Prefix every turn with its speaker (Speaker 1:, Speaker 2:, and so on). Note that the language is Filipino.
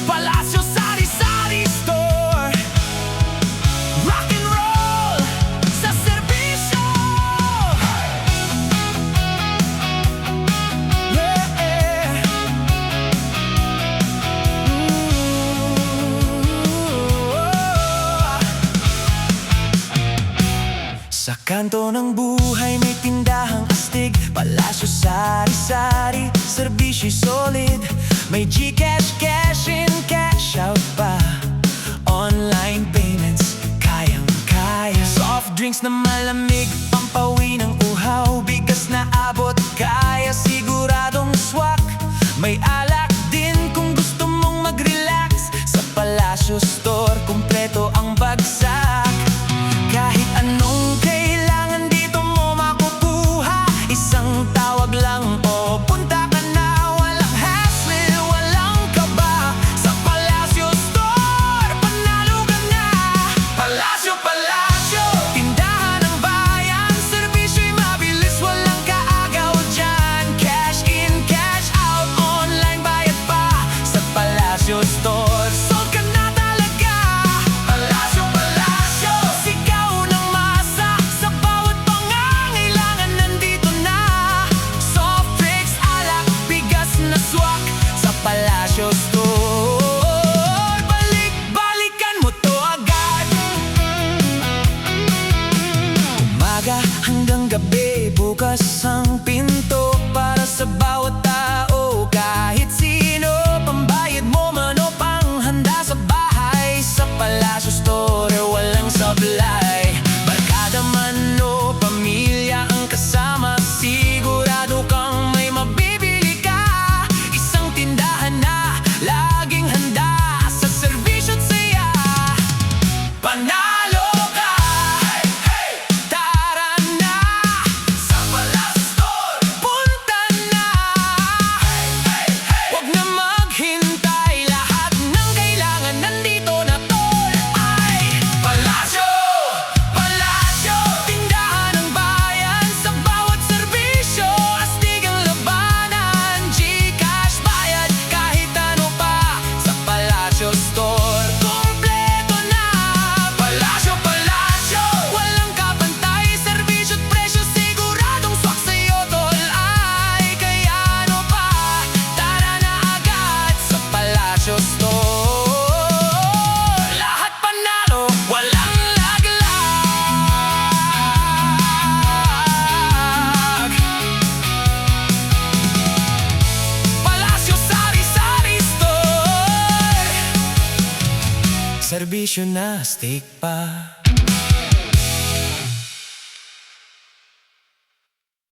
Speaker 1: Palacio Sari-Sari Store, rock and roll sa serbisyo. Sa kanto ng buhay may tindahang astig, Palacio Sari-Sari, serbisyo'y solid. May GCash, cash in, cash out pa, online payments, kayang-kaya. Soft drinks na malamig, pampawi ng uhaw, bigas na abot, kaya siguradong swak. May alak din kung gusto mong mag-relax. Sa Palacio Store, kumpleto ang bagsak. Kahit anong kailangan dito mo makukuha, isang tawag lang o punta ka na. Walang hassle, walang kaba. Sa Palacio Store, panalo ka na. Palacio, Palacio, tindahan ng bayan, serbisyo'y mabilis, walang kaagaw dyan. Cash in, cash out, online bayad pa. Sa Palacio Store, sold ka na talaga. Palacio, Palacio, sigaw ng masa, sa bawat pangangailangan nandito na. Soft drinks, alak, bigas na swak. Sa Palacio Store, balik-balikan mo to agad. Umaga hanggang gabi, bukas ang pinto para sa bawat tao. Kahit sino, pambayad mo man o panghanda sa bahay. Sa Palacio Store, walang sablay. Barkada man o pamilya ang kasama, sigurado kang may mabibili ka. Isang tindahan na laging handa sa serbisyo't saya. Panalo ka! Tara na! Sa Palacio Store, punta na! Huwag na maghintay, lahat ng kailangan nandito na tol. Ay, Palacio! Palacio, tindahan ng bayan, sa bawat serbisyo, astig ang labanan. GCash bayad, kahit ano pa. Sa Palacio Store, kumpleto na. Palacio, Palacio, walang kapantay, serbisyo't presyo, siguradong swak sa'yo tol. Ay, kaya ano pa, tara na agad. Sa Palacio Store, lahat panalo, walang laglag. Palacio Sari-Sari Store, serbisyo na astig pa.